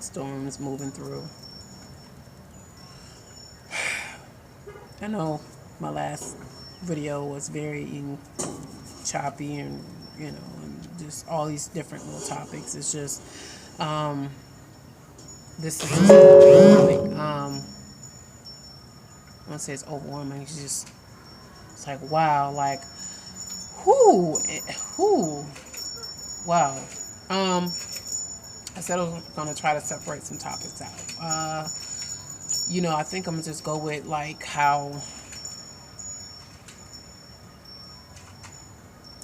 storms moving through. I know my last video was very choppy and and just all these different little topics. It's just this is just overwhelming. I don't say it's overwhelming. It's like wow, like who, wow. I said I was gonna try to separate some topics out. I think I'm gonna just go with like how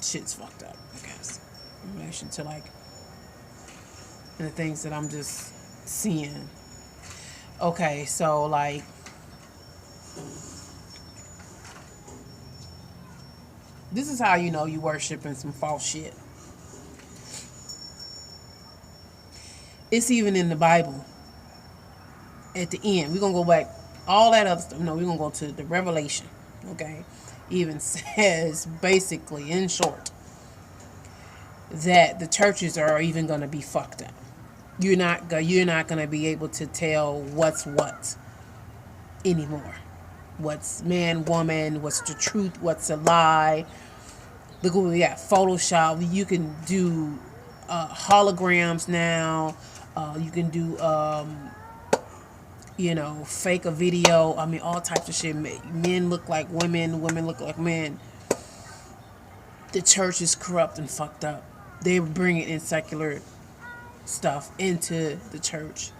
shit's fucked up, I guess, in relation to like the things that I'm just seeing. Okay, so like this is how you know you worshiping some false shit. It's even in the Bible. At the end, we're gonna go back all that other stuff. No, we're gonna go to the Revelation. Okay, even says basically in short that the churches are even gonna be fucked up. You're not gonna be able to tell what's what anymore. What's man, woman, what's the truth, what's a lie. Look what we got. Photoshop. You can do holograms now. You can do fake a video. I mean, all types of shit. Men look like women. Women look like men. The church is corrupt and fucked up. They're bringing in secular stuff into the church.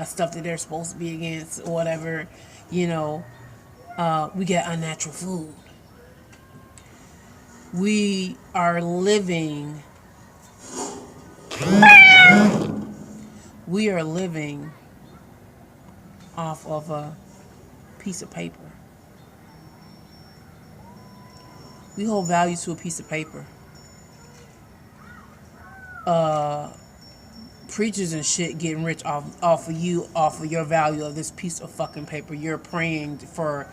Stuff that they're supposed to be against or whatever. We get unnatural food. We are living. We are living off of a piece of paper. We hold value to a piece of paper. Preachers and shit getting rich off of you, off of your value of this piece of fucking paper. You're praying for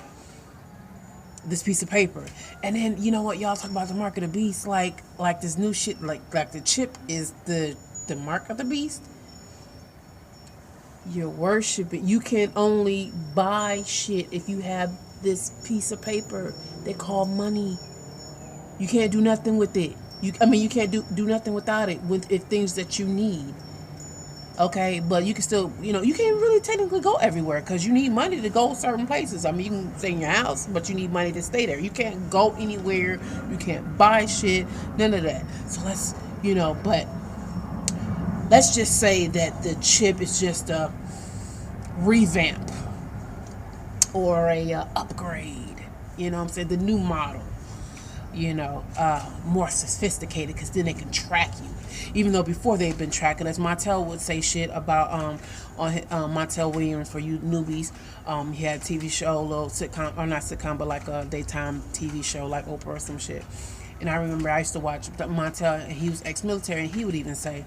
this piece of paper. And then you know what y'all talk about the mark of the beast, like this new shit, like the chip is the mark of the beast. You're worshiping. You can only buy shit if you have this piece of paper they call money. You can't do nothing with it. You can't do nothing without it with things that you need. Okay, but you can still, you can't really technically go everywhere because you need money to go certain places. I mean, you can stay in your house, but you need money to stay there. You can't go anywhere. You can't buy shit. None of that. So but let's just say that the chip is just a revamp or a upgrade. You know what I'm saying? The new model. More sophisticated because then they can track you. Even though before they've been tracking us, Montel would say shit about on Montel Williams for you newbies. He had a TV show, a little sitcom, or not sitcom, but like a daytime TV show like Oprah or some shit. And I remember I used to watch Montel, and he was ex-military, and he would even say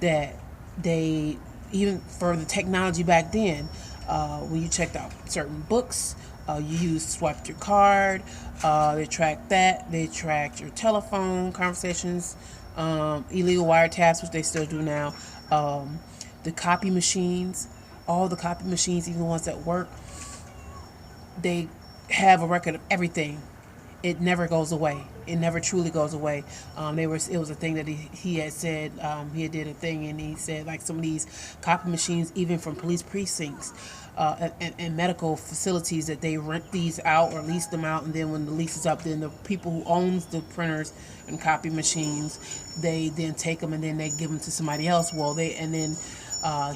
that they, even for the technology back then, when you checked out certain books, you swiped your card. They tracked that. They tracked your telephone conversations, illegal wiretaps, which they still do now. The copy machines, all the copy machines, even the ones that work, they have a record of everything. It never goes away. It never truly goes away. It was a thing that he had said. He did a thing, and he said like some of these copy machines, even from police precincts and medical facilities, that they rent these out or lease them out, and then when the lease is up, then the people who owns the printers and copy machines, they then take them and then they give them to somebody else.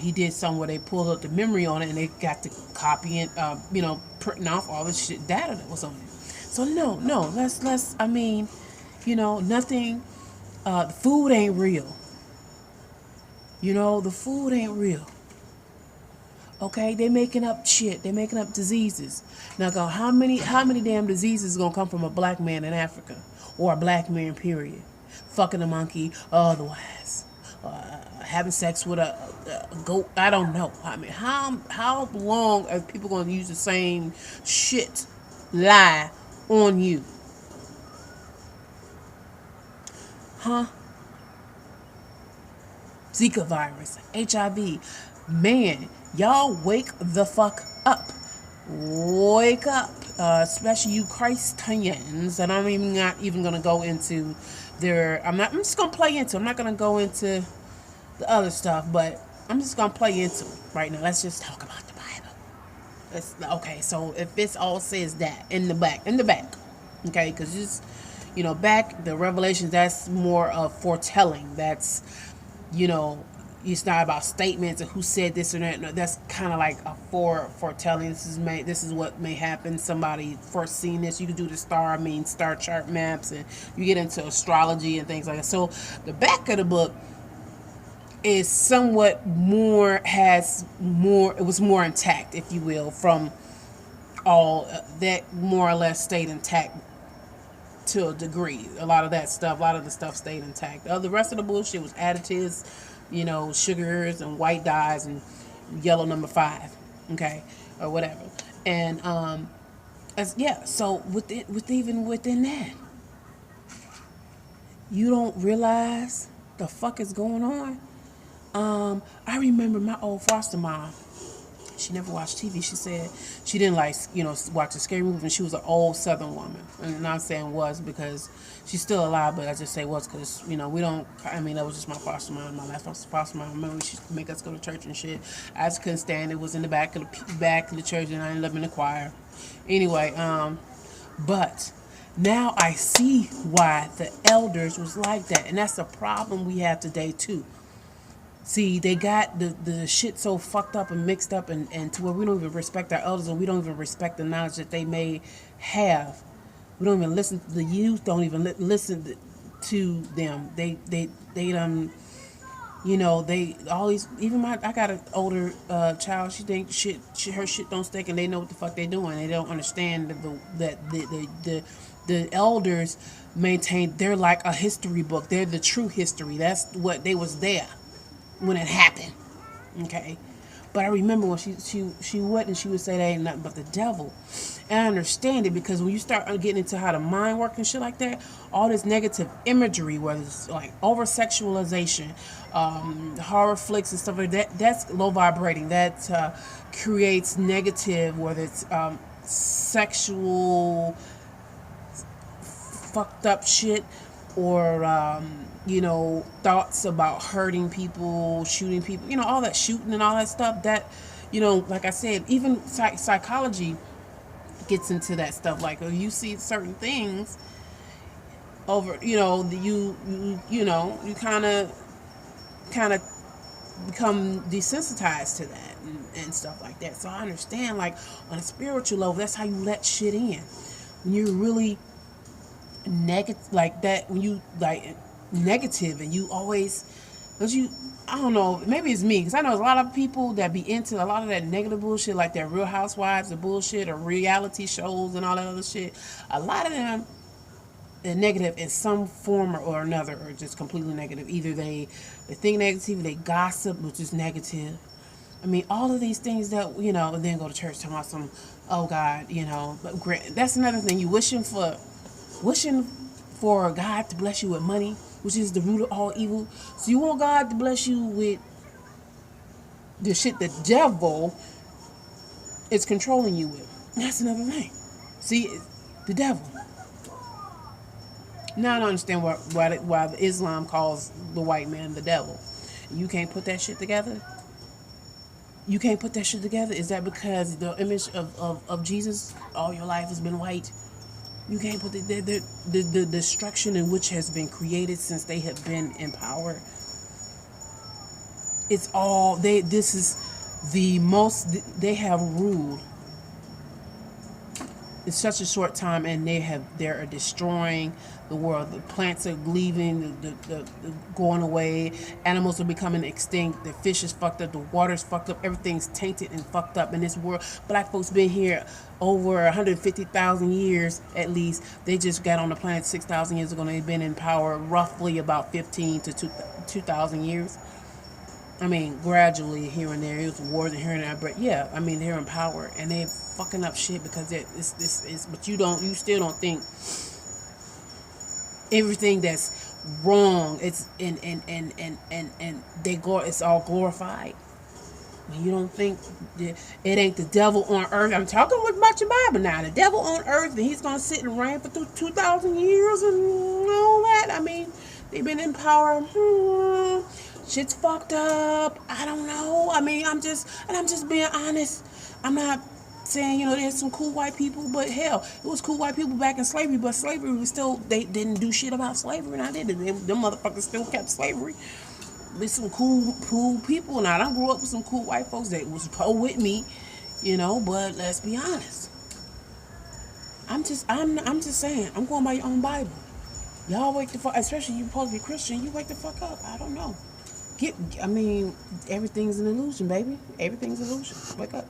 He did some where they pulled up the memory on it and they got to copying, printing off all this shit data that was on it. So no, let's nothing, the food ain't real. The food ain't real. Okay, they making up shit. They making up diseases. Now go, how many damn diseases gonna come from a black man in Africa? Or a black man, period? Fucking a monkey, otherwise. Having sex with a goat, I don't know. I mean, how long are people gonna use the same shit lie on you? Huh? Zika virus, HIV. Man, y'all wake the fuck up. Wake up. Especially you Christians. And not even gonna go into I'm just gonna play into, I'm not gonna go into the other stuff, but I'm just gonna play into it right now. Let's just talk about the Bible. Okay, so if this all says that in the back, okay, because it's, back the Revelations, that's more of foretelling. That's, it's not about statements of who said this or that. No, that's kind of like a foretelling. This is what may happen. Somebody foreseen this. You can do the star chart maps, and you get into astrology and things like that. So the back of the book is somewhat more, it was more intact, if you will, from all that, more or less stayed intact to a degree. A lot of the stuff stayed intact. The rest of the bullshit was additives, sugars and white dyes and yellow number 5, okay, or whatever. And so even within that, you don't realize the fuck is going on. I remember my old foster mom. She never watched TV. She said she didn't watch a scary movie. And she was an old Southern woman. And I'm saying was because she's still alive, but I just say was because, we don't, that was just my foster mom, my last foster mom. I remember she used to make us go to church and shit. I just couldn't stand it. It was in the back of the church, and I ended up in the choir. Anyway, but now I see why the elders was like that. And that's the problem we have today, too. See, they got the shit so fucked up and mixed up and to where we don't even respect our elders, and we don't even respect the knowledge that they may have. We don't even listen to the youth, don't even listen to them. They all these, even I got an older child, she thinks her shit don't stink, and they know what the fuck they doing. They don't understand that the elders maintain, they're like a history book. They're the true history. That's what they was there when it happened, okay? But I remember when she wouldn't, she would say that ain't nothing but the devil. And I understand it, because when you start getting into how the mind works and shit like that, all this negative imagery, whether it's like over sexualization, horror flicks and stuff like that, that's low vibrating. That creates negative, whether it's sexual fucked up shit, or thoughts about hurting people, shooting people, all that shooting and all that stuff. That, like I said, even psychology gets into that stuff. Like, you see certain things over, you kind of become desensitized to that and stuff like that. So I understand, like, on a spiritual level, that's how you let shit in. When you're really negative like that, when you like negative, and you always, I don't know, maybe it's me, because I know there's a lot of people that be into a lot of that negative bullshit, like that Real Housewives of bullshit, or reality shows and all that other shit. A lot of them are negative in some form or another, or just completely negative. Either they think negative, they gossip, which is negative. All of these things that, and then go to church talking about some, oh God, but that's another thing. You wishing for God to bless you with money, which is the root of all evil. So you want God to bless you with the shit the devil is controlling you with. That's another thing. See, the devil. Now I don't understand why Islam calls the white man the devil. You can't put that shit together? You can't put that shit together? Is that because the image of Jesus all your life has been white? You can't put the destruction in which has been created since they have been in power. It's all this is the most they have ruled in such a short time, and they're destroying the world. The plants are leaving, the going away. Animals are becoming extinct. The fish is fucked up. The water's fucked up. Everything's tainted and fucked up in this world. Black folks been here over 150,000 years at least. They just got on the planet 6,000 years ago, and they've been in power roughly about 15 to 2,000 years. Gradually here and there, it was wars and here and there, but yeah, they're in power, and they're fucking up shit because but you still don't think everything that's wrong. It's and they go. It's all glorified. When you don't think it ain't the devil on earth. I'm talking about your Bible now. The devil on earth, and he's gonna sit and reign for 2,000 years and all that. I mean, they've been in power. Shit's fucked up. I don't know. I mean, I'm just being honest. I'm not saying, there's some cool white people, but hell, it was cool white people back in slavery, but slavery was still, they didn't do shit about slavery, and I did. Them motherfuckers still kept slavery. With some cool people, and I done grew up with some cool white folks that was with me, but let's be honest. I'm just saying, I'm going by your own Bible. Y'all wake the fuck, especially you supposed to be Christian, you wake the fuck up. I don't know. Everything's an illusion, baby. Everything's an illusion. Wake up.